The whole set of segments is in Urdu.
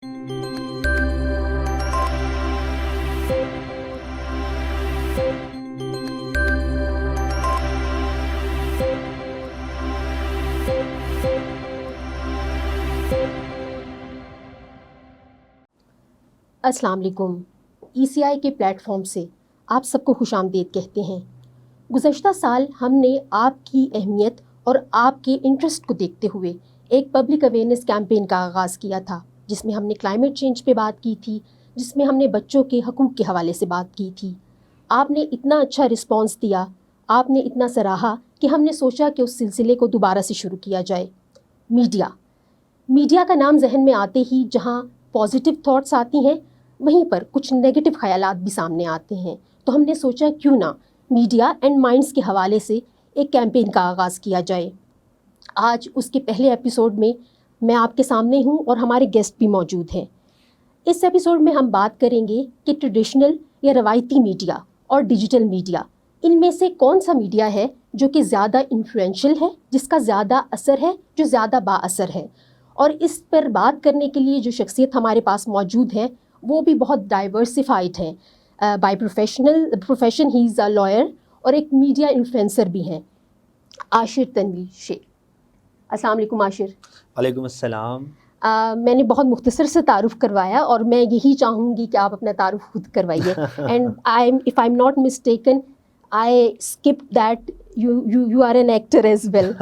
السلام علیکم. ECI کے پلیٹ فارم سے آپ سب کو خوش آمدید کہتے ہیں. گزشتہ سال ہم نے آپ کی اہمیت اور آپ کے انٹرسٹ کو دیکھتے ہوئے ایک پبلک اویئرنیس کیمپین کا آغاز کیا تھا، جس میں ہم نے کلائمیٹ چینج پہ بات کی تھی، جس میں ہم نے بچوں کے حقوق کے حوالے سے بات کی تھی. آپ نے اتنا اچھا رسپانس دیا، آپ نے اتنا سراہا کہ ہم نے سوچا کہ اس سلسلے کو دوبارہ سے شروع کیا جائے. میڈیا کا نام ذہن میں آتے ہی جہاں پازیٹیو تھاٹس آتی ہیں، وہیں پر کچھ نیگیٹو خیالات بھی سامنے آتے ہیں. تو ہم نے سوچا کیوں نہ میڈیا اینڈ مائنڈس کے حوالے سے ایک کیمپین کا آغاز کیا جائے. آج اس کے پہلے ایپیسوڈ میں آپ کے سامنے ہوں اور ہمارے گیسٹ بھی موجود ہیں. اس ایپیسوڈ میں ہم بات کریں گے کہ ٹریڈیشنل یا روایتی میڈیا اور ڈیجیٹل میڈیا، ان میں سے کون سا میڈیا ہے جو کہ زیادہ انفلوئنشل ہے، جس کا زیادہ اثر ہے، جو زیادہ با اثر ہے. اور اس پر بات کرنے کے لیے جو شخصیت ہمارے پاس موجود ہے وہ بھی بہت ڈائیورسفائڈ ہیں. By profession he is a lawyer اور ایک میڈیا انفلوئنسر بھی ہیں. عاشر تنویر شیخ. السلام علیکم عاشر. وعلیکم السلام. میں نے بہت مختصر سے تعارف کروایا اور میں یہی چاہوں گی کہ آپ اپنا تعارف خود کروائیے. And if I'm not mistaken, I skipped that you are an actor as well.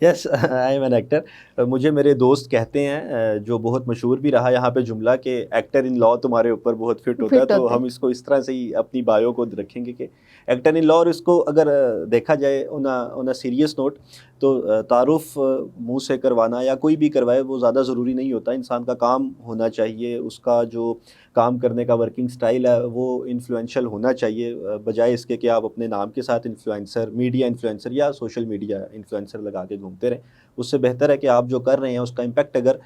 Yes I am an actor. مجھے میرے دوست کہتے ہیں جو بہت مشہور بھی رہا یہاں پہ جملہ کہ ایکٹر ان لا تمہارے اوپر بہت فٹ ہوتا ہے. تو ہم اس کو اس طرح سے ہی اپنی بایو کو رکھیں گے کہ ایکٹر ان لا. اور اس کو اگر دیکھا جائے آن اے سیریس نوٹ تو تعارف منہ سے کروانا یا کوئی بھی کروائے وہ زیادہ ضروری نہیں ہوتا. انسان کا کام ہونا چاہیے، اس کا جو کام کرنے کا ورکنگ سٹائل ہے وہ انفلوئنشل ہونا چاہیے، بجائے اس کے کہ آپ اپنے نام کے ساتھ انفلوئنسر، میڈیا انفلوئنسر یا سوشل میڈیا انفلوئنسر لگا کے گھومتے رہیں. اس سے بہتر ہے کہ آپ جو کر رہے ہیں اس کا امپیکٹ اگر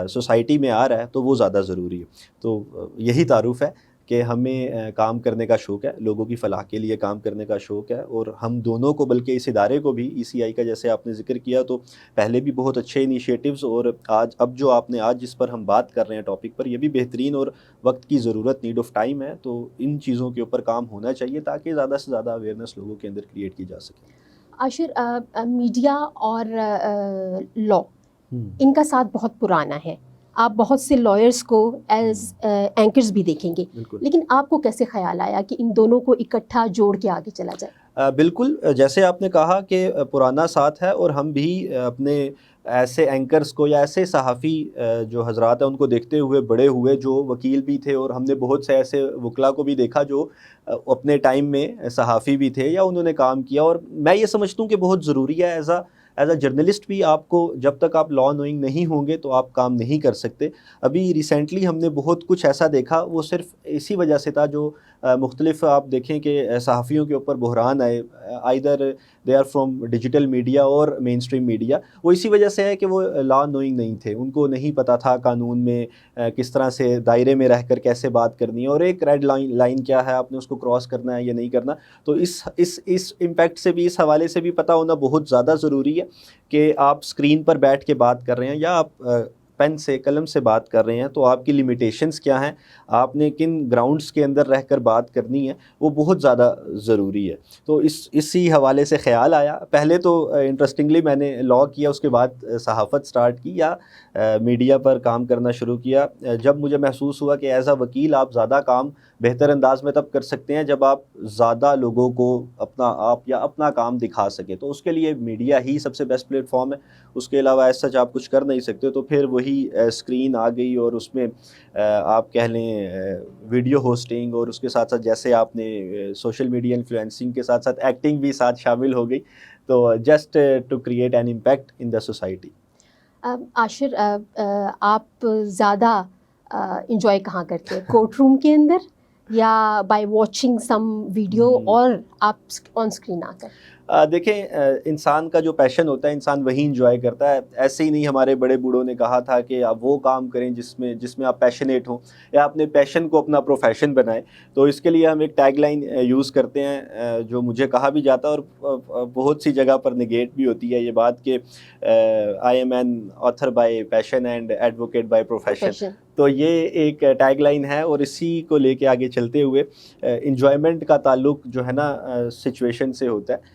سوسائٹی میں آ رہا ہے تو وہ زیادہ ضروری ہے. تو یہی تعارف ہے کہ ہمیں کام کرنے کا شوق ہے، لوگوں کی فلاح کے لیے کام کرنے کا شوق ہے. اور ہم دونوں کو، بلکہ اس ادارے کو بھی، ECI کا جیسے آپ نے ذکر کیا، تو پہلے بھی بہت اچھے انیشیٹوز اور اب جو آپ نے آج جس پر ہم بات کر رہے ہیں ٹاپک پر، یہ بھی بہترین اور وقت کی ضرورت، نیڈ آف ٹائم ہے. تو ان چیزوں کے اوپر کام ہونا چاہیے تاکہ زیادہ سے زیادہ اویئرنیس لوگوں کے اندر کریٹ کی جا سکے. عاشر، میڈیا اور لا ان کا ساتھ بہت پرانا ہے. آپ بہت سے لائرز کو ایز اینکرز بھی دیکھیں گے، لیکن آپ کو کیسے خیال آیا کہ ان دونوں کو اکٹھا جوڑ کے آگے چلا جائے؟ بالکل، جیسے آپ نے کہا کہ پرانا ساتھ ہے، اور ہم بھی اپنے ایسے اینکرز کو یا ایسے صحافی جو حضرات ہیں ان کو دیکھتے ہوئے بڑے ہوئے، جو وکیل بھی تھے. اور ہم نے بہت سے ایسے وکلا کو بھی دیکھا جو اپنے ٹائم میں صحافی بھی تھے یا انہوں نے کام کیا. اور میں یہ سمجھتا ہوں کہ بہت ضروری ہے ایز اے جرنلسٹ بھی. آپ کو جب تک آپ لا نوئنگ نہیں ہوں گے تو آپ کام نہیں کر سکتے. ابھی ریسنٹلی ہم نے بہت کچھ ایسا دیکھا، وہ صرف اسی وجہ سے تھا جو مختلف آپ دیکھیں کہ صحافیوں کے اوپر بحران آئے، either they are from digital media اور مین اسٹریم میڈیا. وہ اسی وجہ سے ہے کہ وہ لا نوئنگ نہیں تھے، ان کو نہیں پتہ تھا قانون میں کس طرح سے دائرے میں رہ کر کیسے بات کرنی ہے، اور ایک ریڈ لائن کیا ہے، آپ نے اس کو کراس کرنا ہے یا نہیں کرنا. تو اس امپیکٹ سے بھی، اس حوالے سے بھی پتہ ہونا بہت زیادہ ضروری ہے کہ آپ اسکرین پر بیٹھ کے بات کر رہے ہیں یا آپ پین سے، قلم سے بات کر رہے ہیں، تو آپ کی لیمیٹیشنز کیا ہیں، آپ نے کن گراؤنڈز کے اندر رہ کر بات کرنی ہے، وہ بہت زیادہ ضروری ہے. تو اسی حوالے سے خیال آیا. پہلے تو انٹرسٹنگلی میں نے لا کیا، اس کے بعد صحافت سٹارٹ کی یا میڈیا پر کام کرنا شروع کیا، جب مجھے محسوس ہوا کہ ایز اے وکیل آپ زیادہ کام بہتر انداز میں تب کر سکتے ہیں جب آپ زیادہ لوگوں کو اپنا آپ یا اپنا کام دکھا سکے. تو اس کے لیے میڈیا ہی سب سے بیسٹ پلیٹ فارم ہے. اس کے علاوہ ایز سچ آپ کچھ کر نہیں سکتے. تو پھر وہی اسکرین آ گئی، اور اس میں آپ کہہ لیں ویڈیو ہوسٹنگ، اور اس کے ساتھ ساتھ جیسے آپ نے سوشل میڈیا انفلوئنسنگ کے ساتھ ساتھ ایکٹنگ بھی ساتھ شامل ہو گئی. تو just to create an impact in the society. Ashir, آپ زیادہ انجوائے کہاں کرتے ہیں، کورٹ روم کے اندر یا بائی واچنگ سم ویڈیو، اور آپ آن اسکرین آ کر؟ دیکھیں انسان کا جو پیشن ہوتا ہے انسان وہی انجوائے کرتا ہے. ایسے ہی نہیں ہمارے بڑے بوڑھوں نے کہا تھا کہ آپ وہ کام کریں جس میں آپ پیشنیٹ ہوں یا اپنے پیشن کو اپنا پروفیشن بنائیں. تو اس کے لیے ہم ایک ٹیگ لائن یوز کرتے ہیں جو مجھے کہا بھی جاتا ہے اور بہت سی جگہ پر نگیٹ بھی ہوتی ہے یہ بات کہ I am an author by passion and advocate by profession. تو یہ ایک ٹیگ لائن ہے اور اسی کو لے کے آگے چلتے ہوئے انجوائمنٹ کا تعلق جو ہے نا سچویشن سے ہوتا ہے.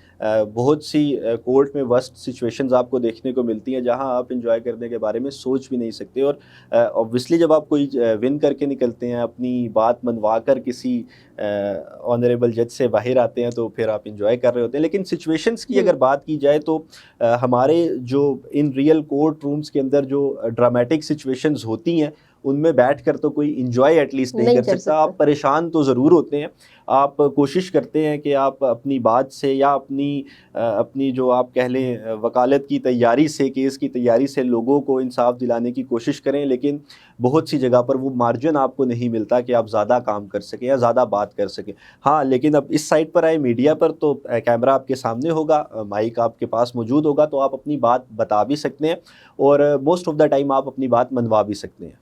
بہت سی کورٹ میں ورسٹ سچویشنز آپ کو دیکھنے کو ملتی ہیں جہاں آپ انجوائے کرنے کے بارے میں سوچ بھی نہیں سکتے. اور اوبویسلی جب آپ کوئی ون کر کے نکلتے ہیں اپنی بات منوا کر کسی آنریبل جج سے باہر آتے ہیں تو پھر آپ انجوائے کر رہے ہوتے ہیں. لیکن سچویشنز کی اگر بات کی جائے تو ہمارے جو ان ریئل کورٹ رومز کے اندر جو ڈرامیٹک سچویشنز ہوتی ہیں ان میں بیٹھ کر تو کوئی انجوائے ایٹ لیسٹ نہیں کر سکتا. آپ پریشان تو ضرور ہوتے ہیں, آپ کوشش کرتے ہیں کہ آپ اپنی بات سے یا اپنی جو آپ کہہ لیں وکالت کی تیاری سے, کیس کی تیاری سے لوگوں کو انصاف دلانے کی کوشش کریں, لیکن بہت سی جگہ پر وہ مارجن آپ کو نہیں ملتا کہ آپ زیادہ کام کر سکیں یا زیادہ بات کر سکیں. ہاں لیکن اب اس سائٹ پر آئے میڈیا پر تو کیمرہ آپ کے سامنے ہوگا, مائک آپ کے پاس موجود ہوگا, تو آپ اپنی بات بتا بھی سکتے ہیں اور موسٹ آف دا ٹائم آپ اپنی بات منوا بھی سکتے ہیں.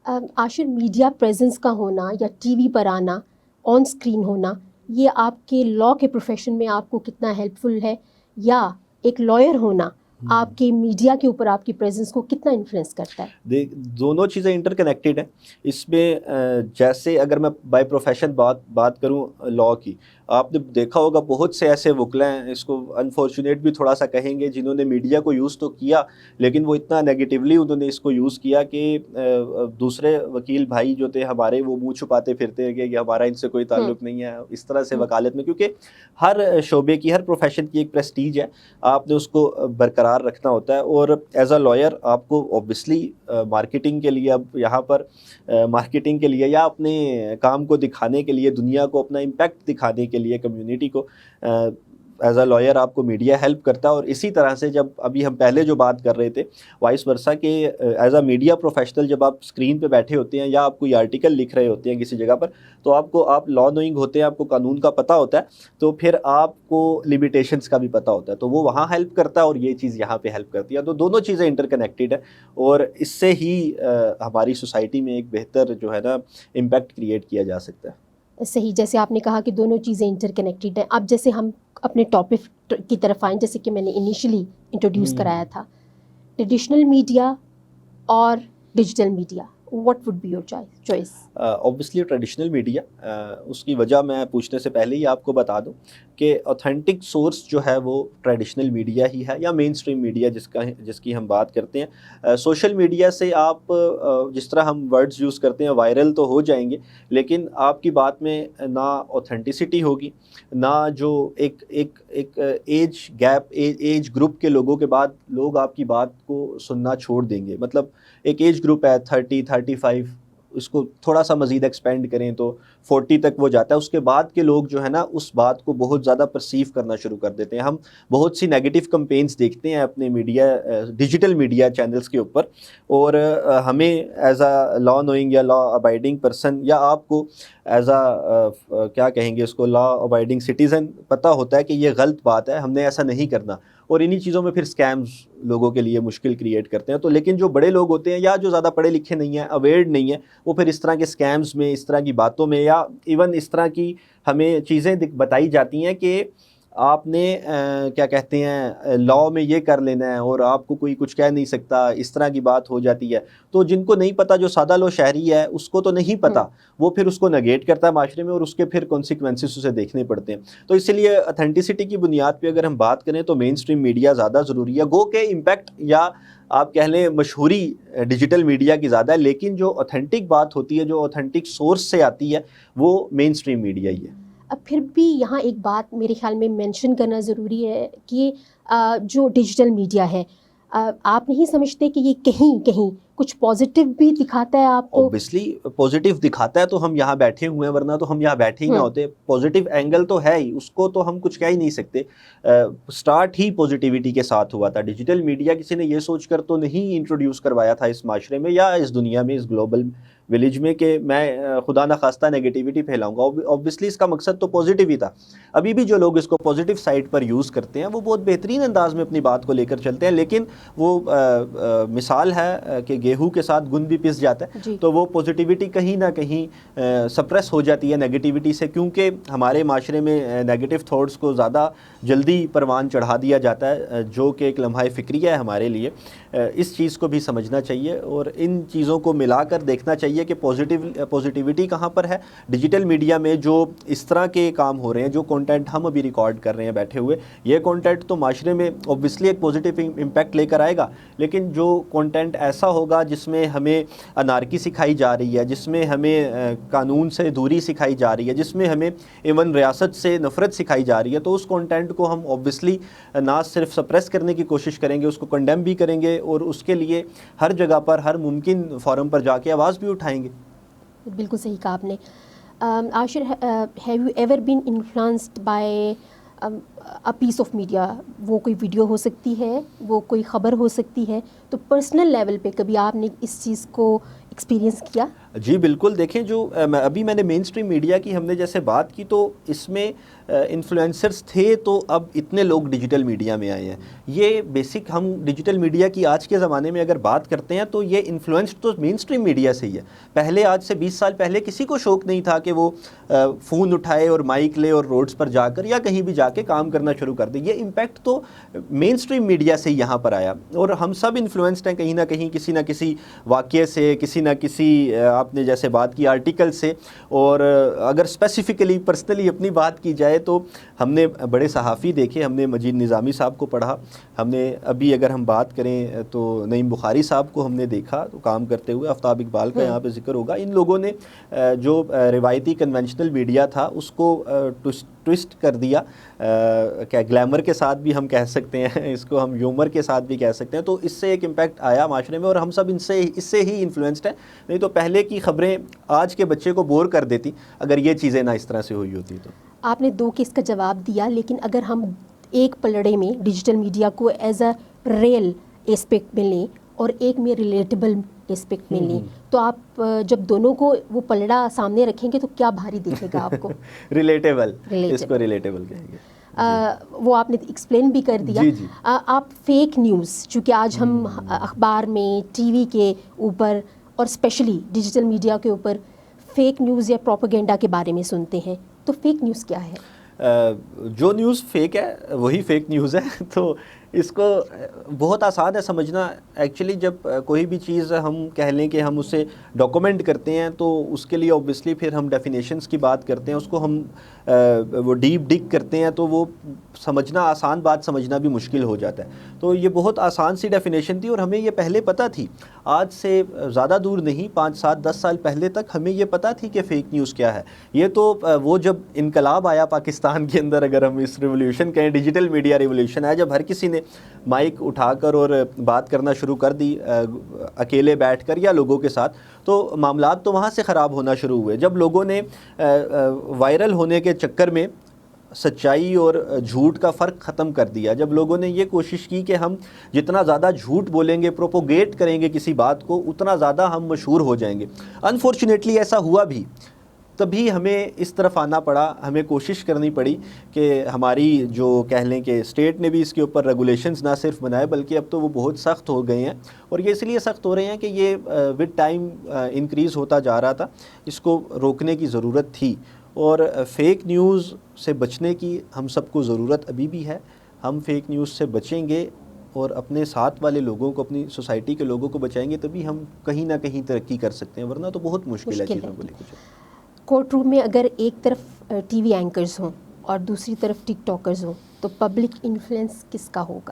عاشر, میڈیا پریزنس کا ہونا یا ٹی وی پر آنا, آن اسکرین ہونا, یہ آپ کے لاء کے پروفیشن میں آپ کو کتنا ہیلپ فل ہے, یا ایک لائر ہونا آپ کے میڈیا کے اوپر آپ کی پریزنس کو کتنا انفلوئنس کرتا ہے؟ دونوں چیزیں انٹر کنیکٹڈ ہیں. اس میں جیسے اگر میں بائی پروفیشن بات کروں لاء کی, آپ نے دیکھا ہوگا بہت سے ایسے وکلا ہیں, اس کو انفارچونیٹ بھی تھوڑا سا کہیں گے, جنہوں نے میڈیا کو یوز تو کیا لیکن وہ اتنا نیگیٹیولی انہوں نے اس کو یوز کیا کہ دوسرے وکیل بھائی جو تھے ہمارے وہ منہ چھپاتے پھرتے کہ ہمارا ان سے کوئی تعلق نہیں ہے اس طرح سے وکالت میں, کیونکہ ہر شعبے کی, ہر پروفیشن کی ایک پریسٹیج ہے, آپ نے اس کو برقرار رکھنا ہوتا ہے. اور ایز اے لائر آپ کو اوبویسلی مارکیٹنگ کے لیے, اب یہاں پر مارکیٹنگ کے لیے یا اپنے کام کو دکھانے کے لیے, دنیا کو اپنا امپیکٹ دکھانے کے لیے, کمیونٹی کو, ایز اے لائر آپ کو میڈیا ہیلپ کرتا ہے. اور اسی طرح سے جب ابھی ہم پہلے جو بات کر رہے تھے وائس ورسا کہ ایز اے میڈیا پروفیشنل جب آپ اسکرین پہ بیٹھے ہوتے ہیں یا آپ کوئی آرٹیکل لکھ رہے ہوتے ہیں کسی جگہ پر, تو آپ لا نوئنگ ہوتے ہیں, آپ کو قانون کا پتہ ہوتا ہے, تو پھر آپ کو لمیٹیشنز کا بھی پتہ ہوتا ہے, تو وہ وہاں ہیلپ کرتا ہے اور یہ چیز یہاں پہ ہیلپ کرتی ہے. تو دونوں چیزیں انٹر کنیکٹڈ ہیں اور اس سے ہی ہماری سوسائٹی میں ایک بہتر جو ہے نا امپیکٹ کریٹ کیا جا سکتا ہے. صحیح, جیسے آپ نے کہا کہ دونوں چیزیں انٹر کنیکٹڈ ہیں. اب جیسے ہم اپنے ٹاپک کی طرف آئیں, جیسے کہ میں نے انیشلی انٹروڈیوس کرایا تھا, ٹریڈیشنل میڈیا اور digital media, what would be your choice? Obviously traditional media. اس کی وجہ میں پوچھنے سے پہلے ہی آپ کو بتا دوں کہ اوتھینٹک سورس جو ہے وہ ٹریڈیشنل میڈیا ہی ہے یا مین اسٹریم میڈیا جس کی ہم بات کرتے ہیں. سوشل میڈیا سے آپ جس طرح ہم ورڈز یوز کرتے ہیں وائرل تو ہو جائیں گے, لیکن آپ کی بات میں نہ اوتھینٹسٹی ہوگی, نہ جو ایک ایج گیپ, ایج گروپ کے لوگوں کے بعد لوگ آپ کی بات کو سننا چھوڑ دیں گے. مطلب ایک ایج گروپ ہے 30-35, اس کو تھوڑا سا مزید ایکسپینڈ کریں تو 40 تک وہ جاتا ہے. اس کے بعد کے لوگ جو ہے نا اس بات کو بہت زیادہ پرسیو کرنا شروع کر دیتے ہیں. ہم بہت سی نیگیٹو کمپینز دیکھتے ہیں اپنے میڈیا, ڈیجیٹل میڈیا چینلز کے اوپر, اور ہمیں ایز اے لا نوئنگ یا لا ابائڈنگ پرسن, یا آپ کو ایز اے کیا کہیں گے اس کو, لا ابائڈنگ سٹیزن پتہ ہوتا ہے کہ یہ غلط بات ہے, ہم نے ایسا نہیں کرنا. اور انہی چیزوں میں پھر اسکیمز لوگوں کے لیے مشکل کریٹ کرتے ہیں. تو لیکن جو بڑے لوگ ہوتے ہیں یا جو زیادہ پڑھے لکھے نہیں ہیں, اویئر نہیں ہیں, وہ پھر اس طرح کے اسکیمز میں, اس طرح کی باتوں میں, یا ایون اس طرح کی ہمیں چیزیں بتائی جاتی ہیں کہ آپ نے کیا کہتے ہیں لا میں یہ کر لینا ہے اور آپ کو کوئی کچھ کہہ نہیں سکتا, اس طرح کی بات ہو جاتی ہے. تو جن کو نہیں پتہ, جو سادہ لو شہری ہے اس کو تو نہیں پتہ, وہ پھر اس کو نگیٹ کرتا ہے معاشرے میں اور اس کے پھر کانسیکوینسز اسے دیکھنے پڑتے ہیں. تو اسی لیے اتھینٹسٹی کی بنیاد پہ اگر ہم بات کریں تو مین اسٹریم میڈیا زیادہ ضروری ہے. گو کہ امپیکٹ یا آپ کہہ لیں مشہوری ڈیجیٹل میڈیا کی زیادہ ہے, لیکن جو اوتھینٹک بات ہوتی ہے, جو اوتھینٹک سورس سے آتی ہے, وہ مین اسٹریم میڈیا ہی ہے. اب پھر بھی یہاں ایک بات میرے خیال میں مینشن کرنا ضروری ہے کہ جو ڈیجیٹل میڈیا ہے, آپ نہیں سمجھتے کہ یہ کہیں کچھ پازیٹیو بھی دکھاتا ہے آپ کو؟ اوبویسلی پازیٹیو دکھاتا ہے تو ہم یہاں بیٹھے ہوئے ہیں, ورنہ تو ہم یہاں بیٹھے ہی نہ ہوتے. پازیٹیو اینگل تو ہے ہی, اس کو تو ہم کچھ کہہ ہی نہیں سکتے. سٹارٹ ہی پازیٹیوٹی کے ساتھ ہوا تھا. ڈیجیٹل میڈیا کسی نے یہ سوچ کر تو نہیں انٹروڈیوس کروایا تھا اس معاشرے میں یا اس دنیا میں, اس گلوبل ولیج میں کہ میں خدا نخواستہ نگیٹیوٹی پھیلاؤں گا. اوبویسلی اس کا مقصد تو پازیٹیو ہی تھا. ابھی بھی جو لوگ اس کو پازیٹیو سائڈ پر یوز کرتے ہیں وہ بہت بہترین انداز میں اپنی بات کو لے کر چلتے ہیں, لیکن وہ مثال ہے کہ گیہوں کے ساتھ گند بھی پس جاتا ہے, تو وہ پازیٹیوٹی کہیں نہ کہیں سپریس ہو جاتی ہے نگیٹیوٹی سے, کیونکہ ہمارے معاشرے میں نیگیٹو تھاٹس کو زیادہ جلدی پروان چڑھا دیا جاتا ہے, جو کہ ایک لمحہ فکریہ ہے ہمارے لیے. اس چیز کو بھی سمجھنا چاہیے اور ان چیزوں کو ملا کر دیکھنا چاہیے کہ پازیٹیوٹی کہاں پر ہے. ڈیجیٹل میڈیا میں جو اس طرح کے کام ہو رہے ہیں, جو کنٹینٹ ہم ابھی ریکارڈ کر رہے ہیں بیٹھے ہوئے, یہ کنٹینٹ تو معاشرے میں اوبویسلی ایک پازیٹیو امپیکٹ لے کر آئے گا, لیکن جو کنٹینٹ ایسا ہوگا جس میں ہمیں انارکی سکھائی جا رہی ہے, جس میں ہمیں قانون سے دوری سکھائی جا رہی ہے, جس میں ہمیں ایون ریاست سے نفرت سکھائی جا رہی ہے, تو اس کنٹینٹ کو ہم اوبویسلی نہ صرف سپریس کرنے کی کوشش کریں گے, اس کو کنڈیم بھی کریں گے اور اس کے لیے ہر جگہ پر, ہر ممکن فورم پر جا کے آواز بھی اٹھائیں گے. بالکل صحیح کہا آپ نے. Ashir, have you ever been influenced by a piece of media? وہ کوئی ویڈیو ہو سکتی ہے, وہ کوئی خبر ہو سکتی ہے, تو پرسنل لیول پہ کبھی آپ نے اس چیز کو ایکسپیرینس کیا؟ جی بالکل. دیکھیں, جو ابھی میں نے مین اسٹریم میڈیا کی ہم نے جیسے بات کی, تو اس میں انفلوئنسرز تھے, تو اب اتنے لوگ ڈیجیٹل میڈیا میں آئے ہیں. یہ بیسک ہم ڈیجیٹل میڈیا کی آج کے زمانے میں اگر بات کرتے ہیں تو یہ انفلوئنسڈ تو مین اسٹریم میڈیا سے ہی ہے. پہلے, آج سے 20 سال پہلے کسی کو شوق نہیں تھا کہ وہ فون اٹھائے اور مائک لے اور روڈز پر جا کر یا کہیں بھی جا کے کام کرنا شروع کر دے. یہ امپیکٹ تو مین اسٹریم میڈیا سے یہاں پر آیا, اور ہم سب انفلوئنسڈ ہیں کہیں نہ کہیں, کسی نہ کسی واقعے سے, کسی نہ کسی آپ نے جیسے بات کی آرٹیکل سے. اور اگر اسپیسیفکلی پرسنلی اپنی بات کی جائے تو ہم نے بڑے صحافی دیکھے. ہم نے مجید نظامی صاحب کو پڑھا, ہم نے ابھی اگر ہم بات کریں تو نعیم بخاری صاحب کو ہم نے دیکھا تو کام کرتے ہوئے, آفتاب اقبال کا یہاں پہ ذکر ہوگا. ان لوگوں نے جو روایتی کنونشنل میڈیا تھا اس کو ٹوسٹ کر دیا, کیا گلیمر کے ساتھ بھی ہم کہہ سکتے ہیں, اس کو ہم ہیومر کے ساتھ بھی کہہ سکتے ہیں. تو اس سے ایک امپیکٹ آیا معاشرے میں, اور ہم سب اس سے ہی انفلوئنسڈ ہیں. نہیں تو پہلے کی خبریں آج کے بچے کو بور کر دیتی اگر یہ چیزیں نہ اس طرح سے ہوئی ہوتی. تو آپ نے 2 کیس کا جواب دیا, لیکن اگر ہم ایک پلڑے میں ڈیجیٹل میڈیا کو ایز اے ریئل ایسپیکٹ میں لیں اور ایک میں ریلیٹیبل ایسپیکٹ میں لیں, تو آپ جب دونوں کو وہ پلڑا سامنے رکھیں گے تو کیا بھاری دکھے گا آپ کو؟ ریلیٹیبل, اس کو ریلیٹیبل کہیں گے. وہ آپ نے ایکسپلین بھی کر دیا. آپ فیک نیوز, چونکہ آج ہم اخبار میں, ٹی وی کے اوپر اور اسپیشلی ڈیجیٹل میڈیا کے اوپر فیک نیوز یا پروپیگنڈا کے بارے میں سنتے ہیں, تو فیک نیوز کیا ہے؟ جو نیوز فیک ہے وہی فیک نیوز ہے. تو اس کو بہت آسان ہے سمجھنا. ایکچولی جب کوئی بھی چیز ہم کہہ لیں کہ ہم اسے ڈاکومنٹ کرتے ہیں تو اس کے لیے اوبویسلی پھر ہم ڈیفینیشنز کی بات کرتے ہیں, اس کو ہم وہ ڈیپ ڈگ کرتے ہیں, تو وہ سمجھنا, آسان بات سمجھنا بھی مشکل ہو جاتا ہے. تو یہ بہت آسان سی ڈیفینیشن تھی اور ہمیں یہ پہلے پتہ تھی. آج سے زیادہ دور نہیں, 5 7 10 سال پہلے تک ہمیں یہ پتہ تھی کہ فیک نیوز کیا ہے. یہ تو وہ جب انقلاب آیا پاکستان کے اندر, اگر ہم اس ریولیوشن کہیں, ڈیجیٹل میڈیا ریولیوشن آیا, جب ہر کسی نے مائک اٹھا کر اور بات کرنا شروع کر دی اکیلے بیٹھ کر یا لوگوں کے ساتھ, تو معاملات تو وہاں سے خراب ہونا شروع ہوئے. جب لوگوں نے وائرل ہونے کے چکر میں سچائی اور جھوٹ کا فرق ختم کر دیا, جب لوگوں نے یہ کوشش کی کہ ہم جتنا زیادہ جھوٹ بولیں گے, پروپوگیٹ کریں گے کسی بات کو, اتنا زیادہ ہم مشہور ہو جائیں گے. انفارچونیٹلی ایسا ہوا بھی, تبھی ہمیں اس طرف آنا پڑا. ہمیں کوشش کرنی پڑی کہ ہماری جو کہہ لیں کہ اسٹیٹ نے بھی اس کے اوپر ریگولیشنز نہ صرف بنائے, بلکہ اب تو وہ بہت سخت ہو گئے ہیں. اور یہ اس لیے سخت ہو رہے ہیں کہ یہ ود ٹائم انکریز ہوتا جا رہا تھا, اس کو روکنے کی ضرورت تھی. اور فیک نیوز سے بچنے کی ہم سب کو ضرورت ابھی بھی ہے. ہم فیک نیوز سے بچیں گے اور اپنے ساتھ والے لوگوں کو, اپنی سوسائٹی کے لوگوں کو بچائیں گے, تبھی ہم کہیں نہ کہیں ترقی کر سکتے ہیں, ورنہ تو بہت مشکل ہے چیزوں کو لے کے. کورٹ روم میں اگر ایک طرف ٹی وی اینکرز ہوں اور دوسری طرف ٹک ٹاکرز ہوں, تو پبلک انفلوئنس کس کا ہوگا؟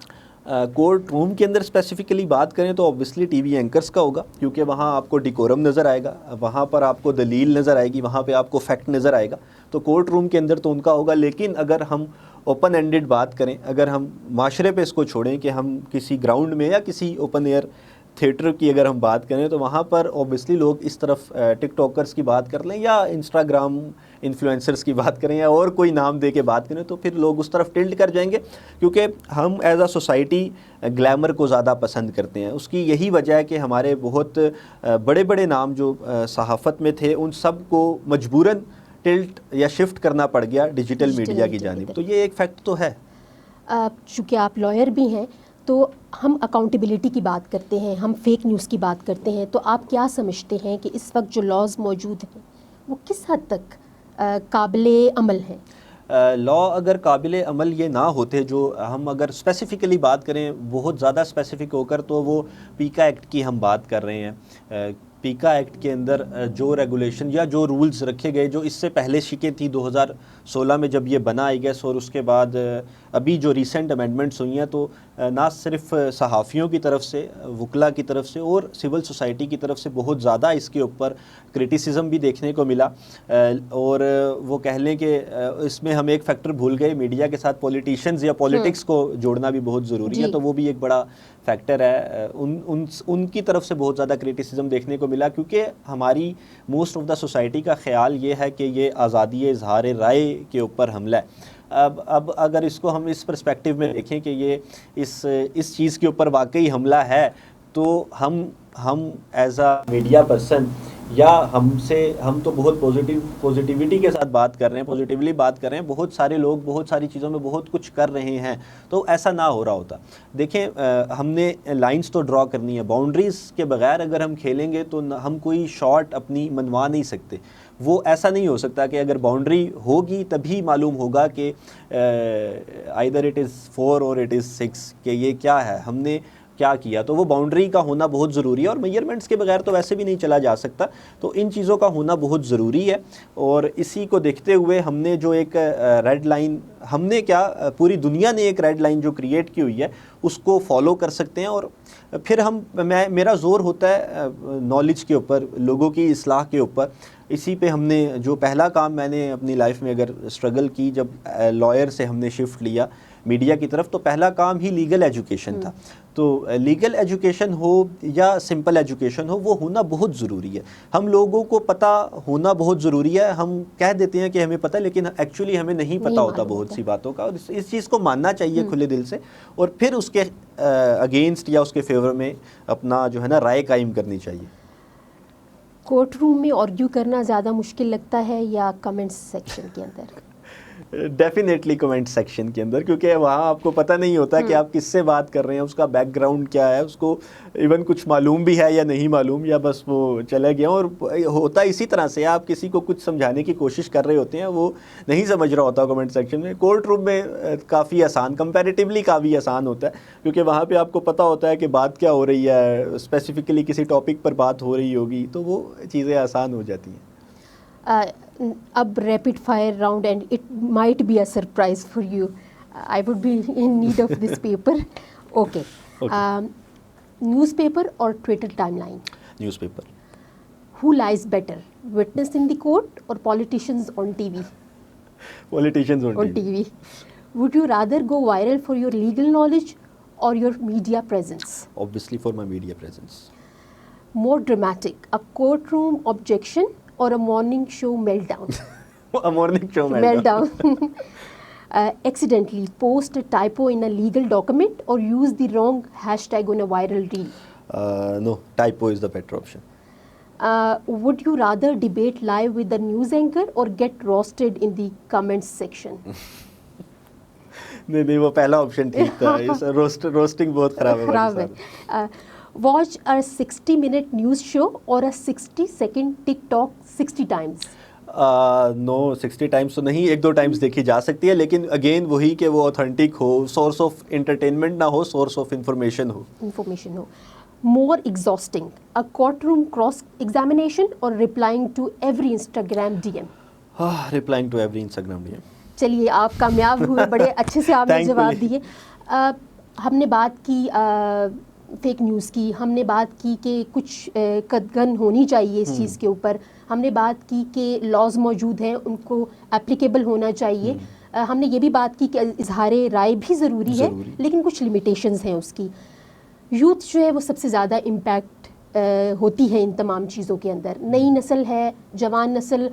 کورٹ روم کے اندر اسپیسیفکلی بات کریں تو اوبویسلی ٹی وی اینکرز کا ہوگا, کیونکہ وہاں آپ کو ڈیکورم نظر آئے گا, وہاں پر آپ کو دلیل نظر آئے گی, وہاں پہ آپ کو فیکٹ نظر آئے گا. تو کورٹ روم کے اندر تو ان کا ہوگا. لیکن اگر ہم اوپن اینڈڈ بات کریں, اگر ہم معاشرے پہ اس کو چھوڑیں کہ ہم کسی گراؤنڈ میں یا کسی اوپن ایئر تھیٹر کی اگر ہم بات کریں تو وہاں پر اوبیسلی لوگ اس طرف ٹک ٹاکرز کی بات کر لیں یا انسٹاگرام انفلوئنسرز کی بات کریں یا اور کوئی نام دے کے بات کریں تو پھر لوگ اس طرف ٹلٹ کر جائیں گے، کیونکہ ہم ایز اے سوسائٹی گلیمر کو زیادہ پسند کرتے ہیں۔ اس کی یہی وجہ ہے کہ ہمارے بہت بڑے بڑے نام جو صحافت میں تھے ان سب کو مجبوراً ٹلٹ یا شفٹ کرنا پڑ گیا ڈیجیٹل میڈیا کی جانب، تو یہ ایک فیکٹ تو ہے۔ چونکہ آپ لائر بھی ہیں تو ہم اکاؤنٹیبلٹی کی بات کرتے ہیں، ہم فیک نیوز کی بات کرتے ہیں، تو آپ کیا سمجھتے ہیں کہ اس وقت جو لاز موجود ہیں وہ کس حد تک قابل عمل ہیں؟ لا اگر قابل عمل یہ نہ ہوتے، جو ہم اگر اسپیسیفکلی بات کریں بہت زیادہ اسپیسیفک ہو کر، تو وہ پیکا ایکٹ کی ہم بات کر رہے ہیں۔ پیکا ایکٹ کے اندر جو ریگولیشن یا جو رولز رکھے گئے جو اس سے پہلے شکیں تھی 2016 میں جب یہ بنا آئی گیس، اور اس کے بعد ابھی جو ریسنٹ امینڈمنٹس ہوئی ہیں، تو نہ صرف صحافیوں کی طرف سے، وکلا کی طرف سے اور سول سوسائٹی کی طرف سے بہت زیادہ اس کے اوپر کرٹیسزم بھی دیکھنے کو ملا، اور وہ کہہ لیں کہ اس میں ہم ایک فیکٹر بھول گئے، میڈیا کے ساتھ پولیٹیشنز یا پولیٹکس کو جوڑنا بھی بہت ضروری ہے، تو وہ بھی ایک بڑا فیکٹر ہے۔ ان کی طرف سے بہت زیادہ کرٹیسزم دیکھنے کو ملا، کیونکہ ہماری موسٹ آف دا سوسائٹی کا خیال یہ ہے کہ یہ آزادی اظہار رائے کے اوپر حملہ ہے۔ اب اگر اس کو ہم اس پرسپیکٹیو میں دیکھیں کہ یہ اس چیز کے اوپر واقعی حملہ ہے، تو ہم ایز اے میڈیا پرسن یا ہم تو بہت پوزیٹیوٹی کے ساتھ بات کر رہے ہیں، پوزیٹیولی بات کر رہے ہیں، بہت سارے لوگ بہت ساری چیزوں میں بہت کچھ کر رہے ہیں، تو ایسا نہ ہو رہا ہوتا۔ دیکھیں ہم نے لائنز تو ڈرا کرنی ہے، باؤنڈریز کے بغیر اگر ہم کھیلیں گے تو ہم کوئی شاٹ اپنی منوا نہیں سکتے۔ وہ ایسا نہیں ہو سکتا کہ اگر باؤنڈری ہوگی تبھی معلوم ہوگا کہ either it is 4 or it is 6 کہ یہ کیا ہے، ہم نے کیا کیا۔ تو وہ باؤنڈری کا ہونا بہت ضروری ہے، اور میجرمنٹس کے بغیر تو ویسے بھی نہیں چلا جا سکتا، تو ان چیزوں کا ہونا بہت ضروری ہے۔ اور اسی کو دیکھتے ہوئے ہم نے جو ایک ریڈ لائن، ہم نے کیا پوری دنیا نے ایک ریڈ لائن جو کریٹ کی ہوئی ہے اس کو فالو کر سکتے ہیں، اور پھر میرا زور ہوتا ہے نالج کے اوپر، لوگوں کی اصلاح کے اوپر۔ اسی پہ ہم نے جو پہلا کام میں نے اپنی لائف میں اگر اسٹرگل کی، جب لائر سے ہم نے شفٹ لیا میڈیا کی طرف، تو پہلا کام ہی لیگل ایجوکیشن تھا۔ تو لیگل ایجوکیشن ہو یا سمپل ایجوکیشن ہو، وہ ہونا بہت ضروری ہے۔ ہم لوگوں کو پتہ ہونا بہت ضروری ہے، ہم کہہ دیتے ہیں کہ ہمیں پتہ، لیکن ایکچولی ہمیں نہیں پتہ ہوتا بہت سی باتوں کا، اور اس چیز کو ماننا چاہیے کھلے دل سے، اور پھر اس کے اگینسٹ یا اس کے فیور میں اپنا جو ہے نا رائے قائم کرنی چاہیے۔ کورٹ روم میں آرگیو کرنا زیادہ مشکل لگتا ہے یا کمنٹس سیکشن کے اندر؟ ڈیفینیٹلی کمنٹ سیکشن کے اندر، کیونکہ وہاں آپ کو پتہ نہیں ہوتا کہ آپ کس سے بات کر رہے ہیں، اس کا بیک گراؤنڈ کیا ہے، اس کو ایون کچھ معلوم بھی ہے یا نہیں معلوم، یا بس وہ چلے گیا۔ اور ہوتا اسی طرح سے، آپ کسی کو کچھ سمجھانے کی کوشش کر رہے ہوتے ہیں، وہ نہیں سمجھ رہا ہوتا کمنٹ سیکشن میں۔ کورٹ روم میں کافی آسان، کمپیریٹیولی کافی آسان ہوتا ہے، کیونکہ وہاں پہ آپ کو پتہ ہوتا ہے کہ بات کیا ہو رہی ہے، اسپیسیفکلی کسی ٹاپک پر بات ہو رہی ہوگی، تو وہ چیزیں آسان ہو جاتی ہیں۔ اب rapid fire round and it might be a surprise for you, I would be in need of this paper. Okay, newspaper اور Twitter timeline? Newspaper. Who lies better, witness in the court or politicians on TV? Politicians on TV. Would you rather go viral for your legal knowledge or your media presence? Obviously for my media presence. More dramatic, a courtroom objection or a morning show meltdown? A morning show meltdown. Accidentally post a typo in a legal document or use the wrong hashtag on a viral reel? No, typo is the better option. Would you rather debate live with the news anchor or get roasted in the comments section? نہیں وہ پہلا آپشن ٹھیک تھا، روسٹنگ بہت خراب ہے۔ Watch a 60-minute news show or a 60-second TikTok 60 times? Know 60 Times تو نہیں، 1-2 ٹائمس دیکھی جا سکتی ہے، لیکن اگین وہی کہ وہ اوتھینٹک ہو، سورس آف انٹرٹینمنٹ نہ ہو، سورس آف انفارمیشن ہو۔ More exhausting, a courtroom cross-examination or replying to every Instagram DM? Replying to every Instagram DM. چلیے آپ کامیاب ہوئے، بڑے اچھے سے آپ نے جواب دیے۔ ہم نے بات کی فیک نیوز کی، ہم نے بات کی کہ کچھ قدغن ہونی چاہیے اس چیز کے اوپر، ہم نے بات کی کہ لاز موجود ہیں ان کو اپلیکیبل ہونا چاہیے، ہم نے یہ بھی بات کی کہ اظہار رائے بھی ضروری ہے لیکن کچھ لمیٹیشنز ہیں اس کی۔ یوتھ جو ہے وہ سب سے زیادہ امپیکٹ ہوتی ہے ان تمام چیزوں کے اندر. نئی نسل ہے, جوان نسل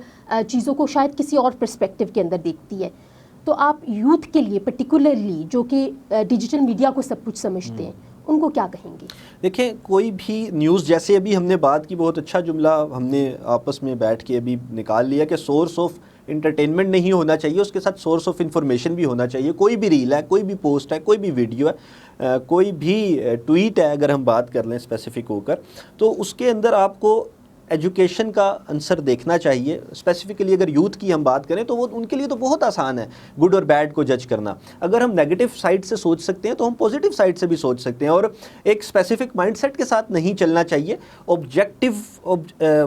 چیزوں کو شاید کسی اور پرسپیکٹو کے اندر دیکھتی ہے. تو آپ یوتھ کے لیے پرٹیکولرلی جو کہ ڈیجیٹل میڈیا کو سب کچھ سمجھتے ہیں, ان کو کیا کہیں گے؟ دیکھیں, کوئی بھی نیوز, جیسے ابھی ہم نے بات کی, بہت اچھا جملہ ہم نے آپس میں بیٹھ کے ابھی نکال لیا کہ سورس آف انٹرٹینمنٹ نہیں ہونا چاہیے, اس کے ساتھ سورس آف انفارمیشن بھی ہونا چاہیے. کوئی بھی ریل ہے, کوئی بھی پوسٹ ہے, کوئی بھی ویڈیو ہے, کوئی بھی ٹویٹ ہے, اگر ہم بات کر لیں اسپیسیفک ہو کر, تو اس کے اندر آپ کو ایجوکیشن کا عنصر دیکھنا چاہیے. اسپیسیفکلی اگر یوتھ کی ہم بات کریں تو وہ ان کے لیے تو بہت آسان ہے گڈ اور بیڈ کو جج کرنا. اگر ہم نیگیٹو سائڈ سے سوچ سکتے ہیں تو ہم پازیٹیو سائڈ سے بھی سوچ سکتے ہیں, اور ایک اسپیسیفک مائنڈ سیٹ کے ساتھ نہیں چلنا چاہیے. آبجیکٹیو,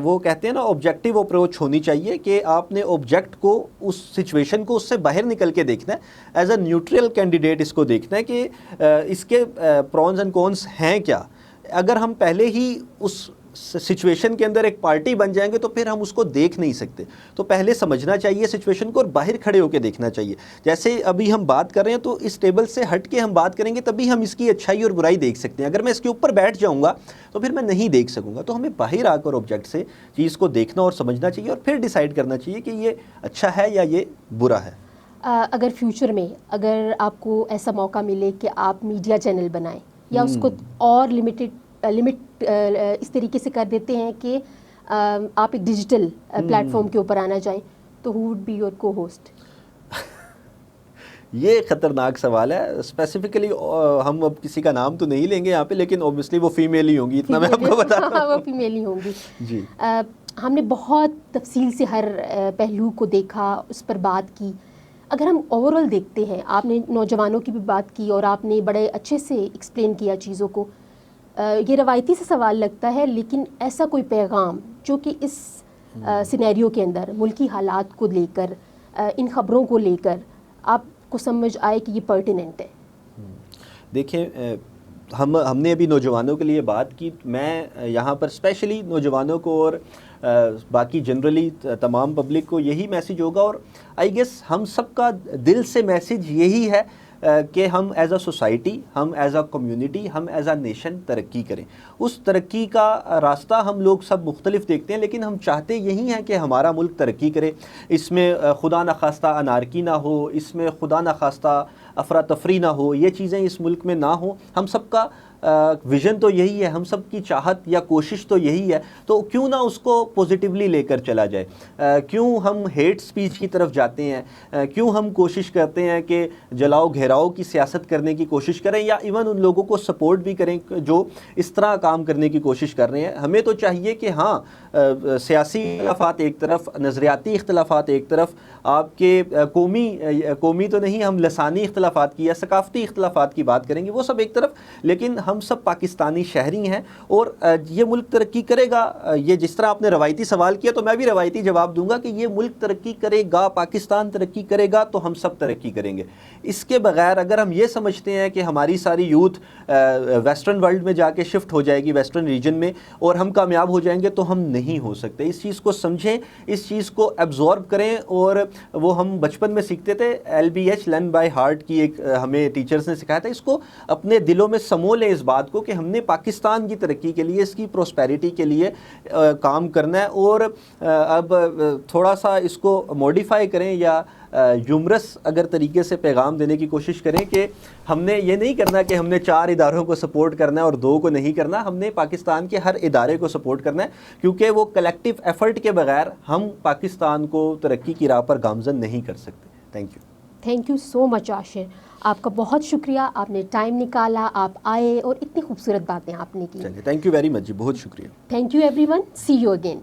وہ کہتے ہیں نا, آبجیکٹیو اپروچ ہونی چاہیے کہ آپ نے آبجیکٹ کو, اس سچویشن کو, اس سے باہر نکل کے دیکھنا ہے. ایز اے نیوٹرل کینڈیڈیٹ اس کو دیکھنا ہے کہ اس کے پرونز اینڈ کونس ہیں کیا. اگر ہم پہلے ہی اس سچویشن کے اندر ایک پارٹی بن جائیں گے تو پھر ہم اس کو دیکھ نہیں سکتے. تو پہلے سمجھنا چاہیے سچویشن کو اور باہر کھڑے ہو کے دیکھنا چاہیے. جیسے ابھی ہم بات کر رہے ہیں تو اس ٹیبل سے ہٹ کے ہم بات کریں گے تبھی ہم اس کی اچھائی اور برائی دیکھ سکتے ہیں. اگر میں اس کے اوپر بیٹھ جاؤں گا تو پھر میں نہیں دیکھ سکوں گا. تو ہمیں باہر آ کر آبجیکٹ سے چیز کو دیکھنا اور سمجھنا چاہیے, اور پھر ڈیسائیڈ کرنا چاہیے کہ یہ اچھا ہے یا یہ برا ہے. اگر فیوچر میں اگر آپ کو ایسا موقع ملے کہ آپ میڈیا چینل بنائیں یا اس کو اور لمٹ اس طریقے سے کر دیتے ہیں کہ آپ ایک ڈیجیٹل پلیٹ فارم کے اوپر آنا چاہیں, تو ہو وڈ بی یور کو ہوسٹ؟ یہ خطرناک سوال ہے. اسپیسیفکلی ہم اب کسی کا نام تو نہیں لیں گے یہاں پہ, لیکن اوبیسلی وہ فیمیل ہی ہوں گی, اتنا میں آپ کو بتا رہا ہوں. وہ فیمیل ہی ہوں گی. جی, ہم نے بہت تفصیل سے ہر پہلو کو دیکھا, اس پر بات کی. اگر ہم اوور آل دیکھتے ہیں, آپ نے نوجوانوں کی بھی بات کی اور آپ نے بڑے اچھے سے ایکسپلین کیا چیزوں کو. یہ روایتی سے سوال لگتا ہے, لیکن ایسا کوئی پیغام جو کہ اس سینیریو کے اندر ملکی حالات کو لے کر, ان خبروں کو لے کر آپ کو سمجھ آئے کہ یہ پرٹیننٹ ہے. دیکھیں, ہم نے ابھی نوجوانوں کے لیے بات کی. میں یہاں پر اسپیشلی نوجوانوں کو اور باقی جنرلی تمام پبلک کو یہی میسیج ہوگا, اور آئی گیس ہم سب کا دل سے میسیج یہی ہے کہ ہم ایز اے سوسائٹی, ہم ایز اے کمیونٹی, ہم ایز اے نیشن ترقی کریں. اس ترقی کا راستہ ہم لوگ سب مختلف دیکھتے ہیں, لیکن ہم چاہتے یہی ہیں کہ ہمارا ملک ترقی کرے. اس میں خدا نخواستہ انارکی نہ ہو, اس میں خدا نخواستہ افراتفری نہ ہو, یہ چیزیں اس ملک میں نہ ہوں. ہم سب کا ویژن تو یہی ہے, ہم سب کی چاہت یا کوشش تو یہی ہے. تو کیوں نہ اس کو پوزیٹیولی لے کر چلا جائے. کیوں ہم ہیٹ سپیچ کی طرف جاتے ہیں, کیوں ہم کوشش کرتے ہیں کہ جلاؤ گھیراؤ کی سیاست کرنے کی کوشش کریں, یا ایون ان لوگوں کو سپورٹ بھی کریں جو اس طرح کام کرنے کی کوشش کر رہے ہیں. ہمیں تو چاہیے کہ ہاں, سیاسی اختلافات ایک طرف, نظریاتی اختلافات ایک طرف, آپ کے قومی تو نہیں, ہم لسانی اختلافات کی یا ثقافتی اختلافات کی بات کریں گے, وہ سب ایک طرف, لیکن ہم سب پاکستانی شہری ہیں اور یہ ملک ترقی کرے گا. یہ جس طرح آپ نے روایتی سوال کیا تو میں بھی روایتی جواب دوں گا کہ یہ ملک ترقی کرے گا, پاکستان ترقی کرے گا تو ہم سب ترقی کریں گے. اس کے بغیر اگر ہم یہ سمجھتے ہیں کہ ہماری ساری یوتھ ویسٹرن ورلڈ میں جا کے شفٹ ہو جائے گی, ویسٹرن ریجن میں, اور ہم کامیاب ہو جائیں گے, تو ہم نہیں ہو سکتے. اس چیز کو سمجھیں, اس چیز کو ایبزارب کریں. اور وہ ہم بچپن میں سیکھتے تھے, LBH لرن بائی ہارٹ کی ایک ہمیں ٹیچرز نے سکھایا تھا, اس کو اپنے دلوں میں سمو لیں اس بات کو کہ ہم نے پاکستان کی ترقی کے لیے, اس کی پروسپیرٹی کے لیے کام کرنا ہے. اور اب تھوڑا سا اس کو موڈیفائی کریں یا یومرس اگر طریقے سے پیغام دینے کی کوشش کریں کہ ہم نے یہ نہیں کرنا کہ ہم نے 4 اداروں کو سپورٹ کرنا ہے اور 2 کو نہیں کرنا. ہم نے پاکستان کے ہر ادارے کو سپورٹ کرنا ہے, کیونکہ وہ کلیکٹیو ایفرٹ کے بغیر ہم پاکستان کو ترقی کی راہ پر گامزن نہیں کر سکتے. تھینک یو سو مچ عاشر, آپ کا بہت شکریہ, آپ نے ٹائم نکالا, آپ آئے اور اتنی خوبصورت باتیں آپ نے کی. تھینک یو ویری مچ جی, بہت شکریہ. Thank you everyone, see you again.